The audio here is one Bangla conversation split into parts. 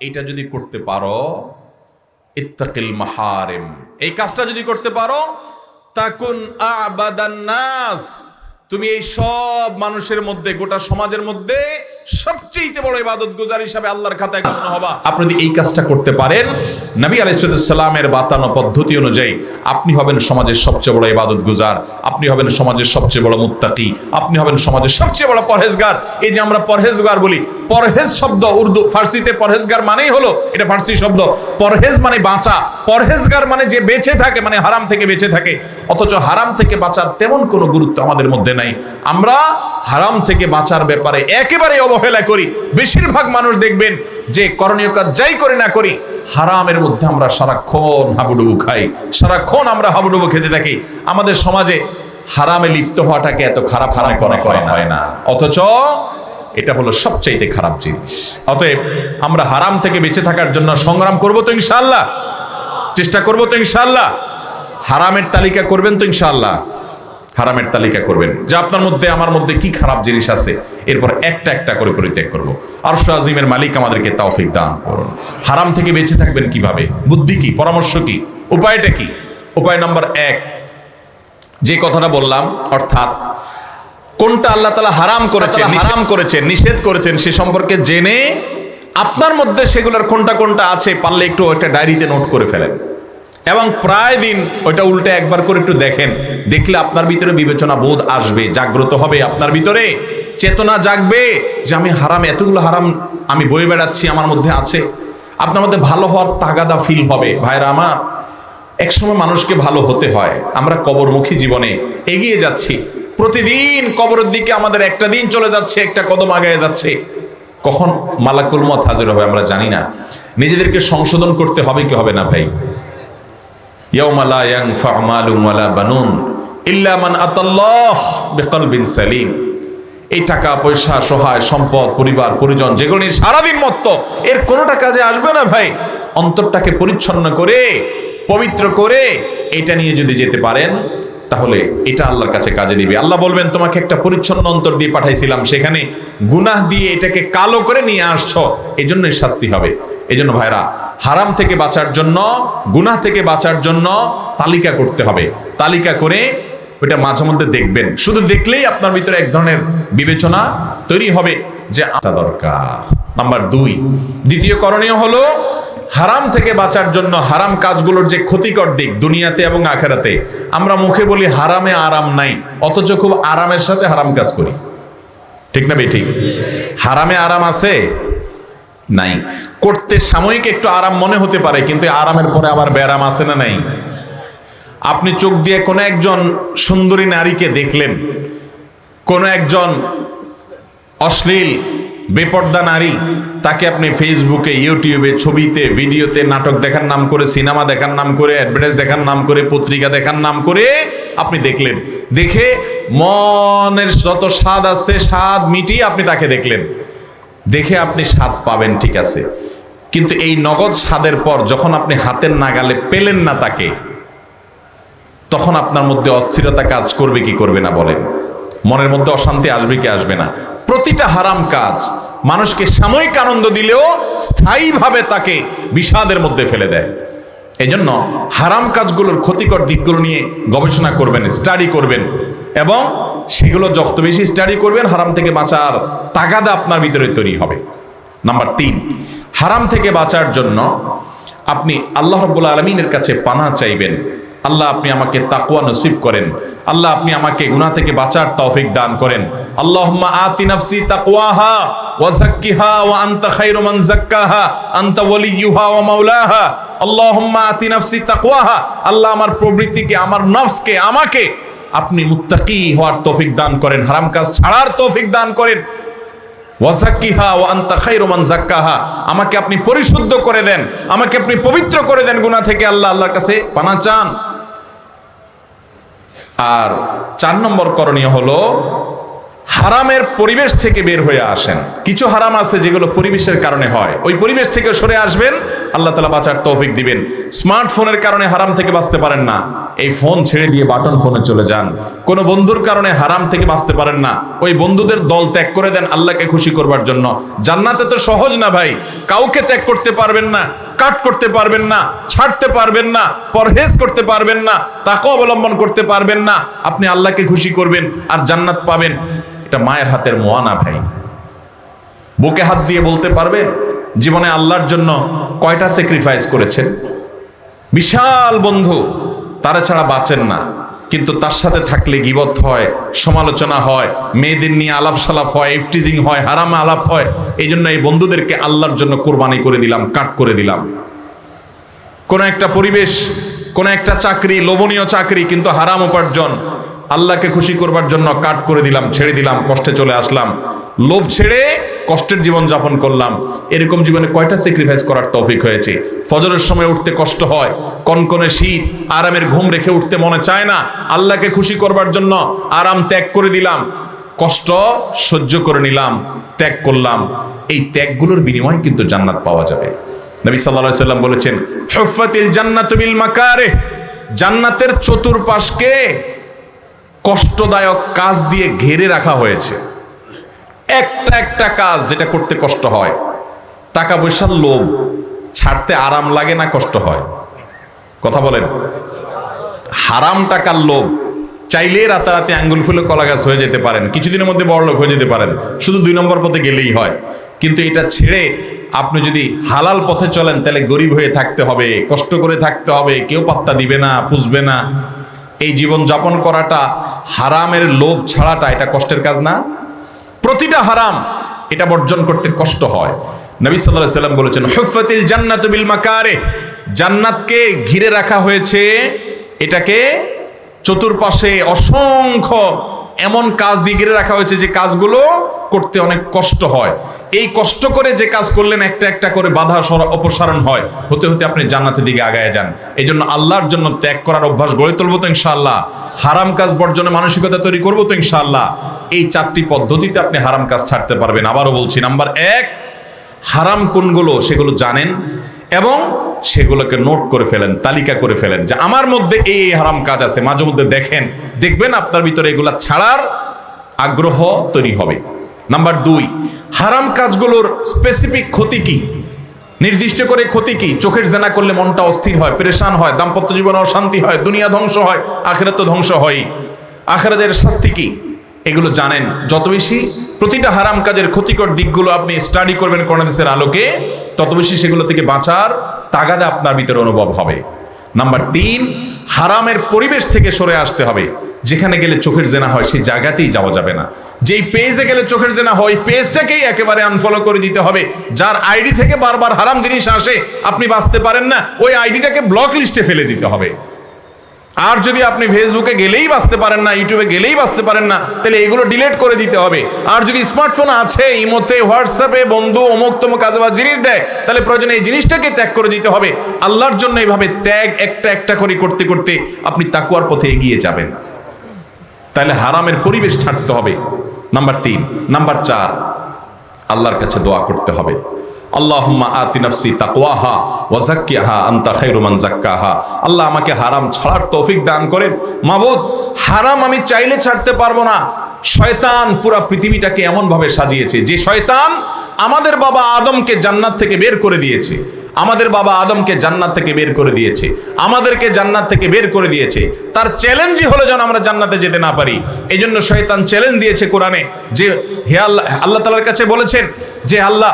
এইটা যদি করতে পারো, ইত্তাকিল মাহারিম, এই কাজটা যদি করতে পারো, তাকুন আবাদান নাস, তুমি এই সব মানুষের মধ্যে, গোটা সমাজের মধ্যে সবচেয়ে বড় ইবাদত গুজার হিসাবে আল্লাহর খাতায় গণ্য হবা। আপনি যদি এই কাজটা করতে পারেন, নবী আলাইহিস সালামের বাতানো পদ্ধতি অনুযায়ী, আপনি হবেন সমাজের সবচেয়ে বড় ইবাদত গুজার, আপনি হবেন সমাজের সবচেয়ে বড় মুত্তাকি, আপনি হবেন সমাজের সবচেয়ে বড় পরহেজগার। এই যে আমরা পরহেজগার বলি, পরহেজ শব্দ উর্দু ফার্সিতে পরহেজগার মানেই হলো, এটা ফার্সি শব্দ, পরহেজ মানে বাঁচা, পরহেজগার মানে যে বেঁচে থাকে, মানে হারাম থেকে বেঁচে থাকে। অথচ হারাম থেকে বাঁচার তেমন কোনো গুরুত্ব আমাদের মধ্যে নাই। আমরা হারাম থেকে বাঁচার ব্যাপারে একেবারে অবহেলা করি। বেশিরভাগ মানুষ দেখবেন যে করণীয় কাজ যাই করি না করি, হারামের মধ্যে আমরা সারাক্ষণ হাবুডুবু খাই, সারাক্ষণ আমরা হাবুডুবু খেতে থাকি। আমাদের সমাজে হারামে লিপ্ত হওয়াটাকে এত খারাপ করা হয় না, অথচ এটা হলো সবচাইতে খারাপ জিনিস। অতএব আমরা হারাম থেকে বেঁচে থাকার জন্য সংগ্রাম করব তো ইনশাআল্লাহ, চেষ্টা করব তো ইনশাআল্লাহ। হারামের তালিকা করবেন তো ইনশাআল্লাহ, হারামের তালিকা করবেন যে আপনার মধ্যে আমার মধ্যে কি খারাপ জিনিস আছে, এরপর একটা একটা করে পরিত্যাগ করব। আরশ আজিমের মালিক আমাদেরকে তৌফিক দান করুন। হারাম থেকে বেঁচে থাকবেন কিভাবে, বুদ্ধি কি, পরামর্শ কি, উপায়টা কি? উপায় নাম্বার 1, যে কথাটা বললাম, অর্থাৎ কোনটা আল্লাহ তাআলা হারাম করেছেন, নিষেধ করেছেন, সে সম্পর্কে জেনে আপনার মধ্যে সেগুলোর কোনটা কোনটা আছে পারলে একটু একটা ডায়েরিতে নোট করে ফেলেন, এবং প্রায় দিন ওইটা উল্টে একবার করে একটু দেখেন। দেখলে আপনার ভিতরে বিবেচনা বোধ আসবে, জাগ্রত হবে, আপনার ভিতরে চেতনা জাগবে যে আমি হারাম, এতগুলো হারাম আমি বয়ে বেড়াচ্ছি, আমার মধ্যে আছে। আপনার মধ্যে ভালো হওয়ার তাগাদা ফিল হবে। ভাইরা আমার, একসময় মানুষকে ভালো হতে হয়। আমরা কবরমুখী জীবনে এগিয়ে যাচ্ছি, প্রতিদিন কবরের দিকে আমাদের একটা দিন চলে যাচ্ছে, একটা কদম আগায় যাচ্ছে। কখন মালাকুল মউত হাজির হবে আমরা জানি না। নিজেদেরকে সংশোধন করতে হবে কি হবে না ভাই? ইয়াউমা লা ইয়ানফা'ু মালুন ওয়ালা বানুন ইল্লা মান আতাল্লাহ বিকলবিন সালিম। এই টাকা পয়সা, সহায় সম্পদ, পরিবার পরিজন, যেগুলো নিয়ে সারাদিন মত্ত, এর কোনোটা কাজে আসবে না ভাই। অন্তরটাকে পরিচ্ছন্ন করে, পবিত্র করে এটা নিয়ে যদি যেতে পারেন, তাহলে এটা আল্লাহর কাছে কাজে দিবে। আল্লাহ বলবেন, তোমাকে একটা পরিচ্ছন্ন অন্তর দিয়ে পাঠাইছিলাম, সেখানে গুনাহ দিয়ে এটাকে কালো করে নিয়ে আসছো, এই জন্যই শাস্তি হবে। এই জন্য ভাইরা, হারাম থেকে বাঁচার জন্য, গুনাহ থেকে বাঁচার জন্য তালিকা করতে হবে। তালিকা করে ওইটা মাঝে মধ্যে দেখবেন। শুধু দেখলেই আপনার ভিতরে এক ধরনের বিবেচনা তৈরি হবে যে এটা দরকার। নাম্বার 2, দ্বিতীয় করণীয় হলো হারাম থেকে বাঁচার জন্য হারাম কাজগুলোর যে ক্ষতিকর দিক দুনিয়াতে এবং আখিরাতে। আমরা মুখে বলি হারামে আরাম নাই, অথচ খুব আরামের সাথে হারাম কাজ করি, ঠিক না বেঠিক? হারামে আরাম আছে নাই? করতে সাময়িক একটু আরাম মনে হতে পারে, কিন্তু আরামের পরে আবার ব্যারাম আছে না নাই? আপনি চোখ দিয়ে কোনো একজন সুন্দরী নারীকে দেখলেন, কোনো একজন অশ্লীল বেপর্দা নারী, তাকে আপনি ফেসবুকে, ইউটিউবে, ছবিতে, ভিডিওতে, নাটক দেখার নাম করে, সিনেমা দেখার নাম করে, অ্যাডভার্টাইজ দেখার নাম করে, পত্রিকা দেখার নাম করে আপনি দেখলেন। দেখে মনের যত স্বাদ আছে স্বাদ মিটিয়ে আপনি তাকে দেখলেন। দেখে আপনি স্বাদ পাবেন, ঠিক আছে, কিন্তু এই নগদ স্বাদের পর যখন আপনি হাতের নাগালে পেলেন না তাকে, তখন আপনার মধ্যে অস্থিরতা কাজ করবে কি করবে না বলেন? মনের মধ্যে অশান্তি আসবে কি আসবে না? প্রতিটা হারাম কাজ মানুষকে সাময়িক আনন্দ দিলেও স্থায়ীভাবে তাকে বিষাদের মধ্যে ফেলে দেয়। এই জন্য হারাম কাজগুলোর ক্ষতিকর দিকগুলো নিয়ে গবেষণা করবেন, স্টাডি করবেন, এবং সেগুলো যত বেশি স্টাডি করবেন, হারাম থেকে বাঁচার তাগাদা আপনার ভিতরে তৈরি হবে। নাম্বার 3, হারাম থেকে বাঁচার জন্য আপনি আল্লাহ রাব্বুল আলামিনের কাছে পানাহ চাইবেন। আল্লাহ, আপনি আমাকে তাকওয়া নসিব করেন। আল্লাহ, আপনি আমাকে গুনাহ থেকে বাঁচার তৌফিক দান করেন। আল্লাহুম্মা আতি নাফসি তাকওয়াহা ওয়া যাক্কিহা ওয়া আনতা খায়রু মান যাক্কাহা আনতা ওয়ালিয়ুহা ওয়া মাওলাহা। আল্লাহুম্মা আতি নাফসি তাকওয়াহা, আল্লাহ আমার প্রবৃত্তিকে, আমার নফসকে, আমাকে আপনি মুত্তাকি হওয়ার তৌফিক দান করেন, হারাম কাজ ছাড়ার তৌফিক দান করেন। ওয়া যাক্কিহা ওয়া আনতা খায়রু মান যাক্কাহা, আমাকে আপনি পরিশুদ্ধ করে দেন, আমাকে আপনি পবিত্র করে দেন গুনাহ থেকে। আল্লাহর কাছে পানাহ চান। আর 4 নম্বর করণীয় হলো হারামের পরিবেশ থেকে বের হয়ে আসেন। কিছু হারাম আছে যেগুলো পরিবেশের কারণে হয়, ওই পরিবেশ থেকে সরে আসবেন, আল্লাহ তাআলা বাঁচার তৌফিক দিবেন। স্মার্টফোনের কারণে হারাম থেকে বাঁচতে পারেন না, এই ফোন ছেড়ে দিয়ে বাটন ফোনে চলে যান। কোনো বন্ধুর কারণে হারাম থেকে বাঁচতে পারেন না, ওই বন্ধুদের দল ত্যাগ করে দেন আল্লাহকে খুশি করবার জন্য। জান্নাতে তো সহজ না ভাই, কাউকে ত্যাগ করতে পারবেন না, কাট করতে পারবেন না, ছাড়তে পারবেন না, পরহেজ করতে পারবেন না, তাকওয়া অবলম্বন করতে পারবেন না। আপনি আল্লাহকে খুশি করবেন আর জান্নাত পাবেন, এটা মায়ের হাতের মোয়ানা ভাই। বুকে হাত দিয়ে বলতে পারবেন জীবনে আল্লাহর জন্য কয়টা স্যাক্রিফাইস করেছেন? বিশাল বন্ধু, তারা ছাড়া বাঁচেন না, কিন্তু তার সাথে থাকলে গীবত হয়, সমালোচনা হয়, মেয়েদের নিয়ে আলাপ সালাপ হয়, ইফটিজিং হয়, হারাম আলাপ হয়। এই জন্য এই বন্ধুদেরকে আল্লাহর জন্য কোরবানি করে দিলাম, কাট করে দিলাম। কোন একটা পরিবেশ, কোন একটা চাকরি, লোভনীয় চাকরি কিন্তু হারাম উপার্জন, আল্লাহকে খুশি করবার জন্য কাট করে দিলাম, ছেড়ে দিলাম, কষ্টে চলে আসলাম, লোভ ছেড়ে কষ্টের জীবন যাপন করলাম। এরকম জীবনে কয়টা স্যাক্রিফাইস করার তৌফিক হয়েছে? ফজরের সময় উঠতে কষ্ট হয়, কনকনে শীত, আরামের ঘুম রেখে উঠতে মনে চায় না, আল্লাহকে খুশি করবার জন্য আরাম ত্যাগ করে দিলাম, কষ্ট সহ্য করে নিলাম, ত্যাগ করলাম। এই ত্যাগগুলোর বিনিময়ে কিন্তু জান্নাত পাওয়া যাবে। নবী সাল্লাল্লাহু আলাইহি সাল্লাম বলেছেন, হুফফাতিল জান্নাতু বিল মাকারিহ, জান্নাতের চতুর্পাশকে কষ্টদায়ক কাজ দিয়ে ঘিরে রাখা হয়েছে। একটা একটা কাজ যেটা করতে কষ্ট হয়, টাকা পয়সার লোভ, ছাড়তে আরাম লাগে না কষ্ট হয়? কথা বলেন। হারাম টাকার লোভ, চাইলে রাতারাতি আঙ্গুল ফুলে কলা গাছ হয়ে যেতে পারেন, কিছুদিনের মধ্যে বড়লোক হয়ে যেতে পারেন, শুধু 2 নম্বর পথে গেলেই হয়। কিন্তু এটা ছেড়ে আপনি যদি হালাল পথে চলেন তাহলে গরিব হয়ে থাকতে হবে, কষ্ট করে থাকতে হবে, কেউ পাত্তা দিবে না, পুষবে না। এই জীবন যাপন করাটা, হারামের লোভ ছাড়াটা, এটা কষ্টের কাজ না? প্রতিটা হারাম এটা বর্জন করতে কষ্ট হয়। নবী সাল্লাল্লাহু আলাইহি সাল্লাম বলেছেন, হুফফাতিল জান্নাতু বিল মাকারিহ, জান্নাতকে ঘিরে রাখা হয়েছে, এটাকে চতুর্পাশে অসংখ্য এমন কাজ দিয়ে ঘিরে রাখা হয়েছে যে কাজগুলো করতে অনেক কষ্ট হয়। এই কষ্ট করে যে কাজ করলেন একটা একটা করে বাধা অপসারণ হয়, হতে হতে আপনি জান্নাতের দিকে আগায় যান। এই জন্য আল্লাহর জন্য ত্যাগ করার অভ্যাস গড়ে তুলবো তো ইনশাআল্লাহ, হারাম কাজ বর্জনের মানসিকতা তৈরি করবো তো ইনশাআল্লাহ। এই 4টি পদ্ধতিতে আপনি হারাম কাজ ছাড়তে পারবেন। আবারও বলছি, নাম্বার 1, হারাম কোনগুলো সেগুলো জানেন এবং সেগুলোকে নোট করে ফেলেন, তালিকা করে ফেলেন যে আমার মধ্যে এই হারাম কাজ আছে। মাঝে মধ্যে দেখবেন আপনার ভিতরে এগুলা ছাড়ার আগ্রহ তৈরি হবে। নাম্বার 2, হারাম কাজগুলোর স্পেসিফিক ক্ষতি কি, নির্দিষ্ট করে ক্ষতি কি। চোখের জেনা করলে মনটা অস্থির হয়, পেরেশান হয়, দাম্পত্য জীবনে অশান্তি হয়, দুনিয়া ধ্বংস হয়, আখিরাত তো ধ্বংস হয়, আখিরাতের শাস্তি কি, এগুলো জানেন। যত বেশি প্রতিটা হারাম কাজের ক্ষতিকর দিকগুলো আপনি স্টাডি করবেন কোরআন হাদিসের আলোকে, তত বেশি সেগুলো থেকে বাঁচার তাগাদা আপনার ভিতরে অনুভব হবে। নাম্বার 3, হারামের পরিবেশ থেকে সরে আসতে হবে। যেখানে গেলে চোখের জেনা হয় সেই জায়গাতেই যাওয়া যাবে না। যেই পেজে গেলে চোখের জেনা হয়, পেজটাকেই একেবারে আনফলো করে দিতে হবে। যার আইডি থেকে বারবার হারাম জিনিস আসে, আপনি বাঁচতে পারেন না, ওই আইডিটাকে ব্লক লিস্টে ফেলে দিতে হবে। আর যদি আপনি ফেসবুকে গেলেই বাঁচতে পারেন না, ইউটিউবে গেলেই বাঁচতে পারেন না, তাহলে এগুলো ডিলিট করে দিতে হবে। আর যদি স্মার্টফোন আছে, ইমোতে, হোয়াটসঅ্যাপে বন্ধু অমুক তমুক কাজে বা জিনিস দেয়, তাহলে প্রয়োজনে এই জিনিসটাকে ত্যাগ করে দিতে হবে। আল্লাহর জন্য এইভাবে ত্যাগ একটা একটা করে করতে করতে আপনি তাকওয়ার পথে এগিয়ে যাবেন। তাহলে হারামের পরিবেশ ছাড়তে হবে। নাম্বার 3। নাম্বার 4, আল্লাহর কাছে দোয়া করতে হবে। আল্লাহুম্মা আতি নাফসি তাকওয়াহা ওয়া যাক্কিহা আনতা খায়রু মান যাক্কাহা। আল্লাহ আমাকে হারাম ছাড়ার তৌফিক দান করেন। মাবুদ, হারাম আমি চাইলে ছাড়তে পারবো না। শয়তান পুরা পৃথিবীটাকে এমন ভাবে সাজিয়েছে, যে শয়তান আমাদের বাবা আদমকে জান্নাত থেকে বের করে দিয়েছে, আমাদের বাবা আদমকে জান্নাত থেকে বের করে দিয়েছে, আমাদেরকে জান্নাত থেকে বের করে দিয়েছে। তার চ্যালেঞ্জই হলো যেন আমরা জান্নাতে যেতে না পারি। এই জন্য শয়তান চ্যালেঞ্জ দিয়েছে কোরআনে, যে হে আল্লাহ, আল্লাহ তাআলার কাছে বলেছেন যে আল্লাহ,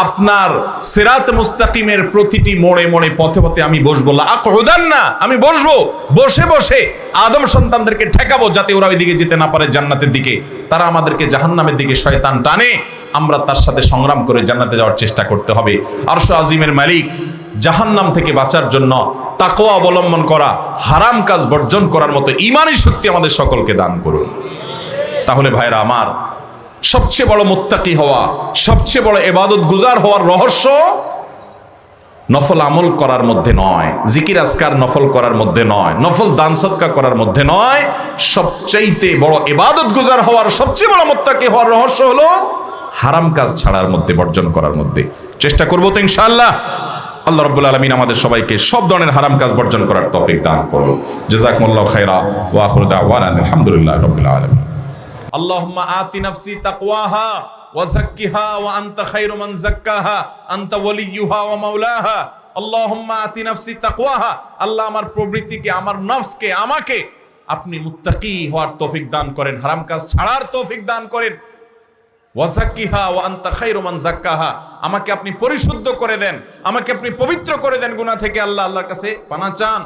আপনার সিরাত মুস্তাকিমের প্রতিটি মোড়ে মোড়ে পথে পথে আমি বসবো, লাআকুদান্না, আমি বসবো, বসে বসে আদম সন্তানদেরকে ঠেকাবো যাতে ওরা ওই দিকে যেতে না পারে জান্নাতের দিকে। তারা আমাদেরকে জাহান্নামের দিকে শয়তান টানে, আমরা তার সাথে সংগ্রাম করে জান্নাতে যাওয়ার চেষ্টা করতে হবে। আরশ আজিমের মালিক জাহান্নাম থেকে বাঁচার জন্য তাকওয়া অবলম্বন করা, হারাম কাজ বর্জন করার মতো ঈমানী শক্তি আমাদের সকলকে দান করুন। তাহলে ভাইরা আমার, সবচেয়ে বড় মুত্তাকি হওয়া, সবচেয়ে বড় ইবাদত গুজার হওয়ার রহস্য নফল আমল করার মধ্যে নয়, জিকির আজকার নফল করার মধ্যে নয়, নফল দান সদকা করার মধ্যে নয়। সবচাইতে বড় ইবাদত গুজার হওয়ার, সবচেয়ে বড় মুত্তাকি হওয়ার রহস্য হলো হারাম কাজ ছাড়ার মধ্যে, বর্জন করার মধ্যে। চেষ্টা করবো তো ইনশাআল্লাহ। আল্লাহ রাব্বুল আলামিন আমাদের সবাইকে সব ধরনের হারাম কাজ বর্জন করার তৌফিক দান করুন। জাযাকুমুল্লাহু খাইরা ওয়া আখিরু দাওয়ানা আলহামদুলিল্লাহি রাব্বিল আলামিন। আল্লাহুম্মা আতি নাফসি তাকওয়াহা ওয়া যাক্কিহা ওয়া আনতা খায়রু মান যাক্কাহা আনতা ওয়ালিয়্যুহা ওয়া মাওলাহা। আল্লাহুম্মা আতি নাফসি তাকওয়াহা, আল্লাহ আমার প্রবৃত্তিকে, আমার নফসকে, আমাকে আপনি মুত্তাকি হওয়ার তৌফিক দান করেন, হারাম কাজ ছাড়ার তৌফিক দান করেন। ওয়া যাক্কিহা ওয়া আনতা খায়রু মান যাক্কাহা, আমাকে আপনি পরিশুদ্ধ করে দেন, আমাকে আপনি পবিত্র করে দেন গুনাহ থেকে। আল্লাহর কাছে পানাহ চান।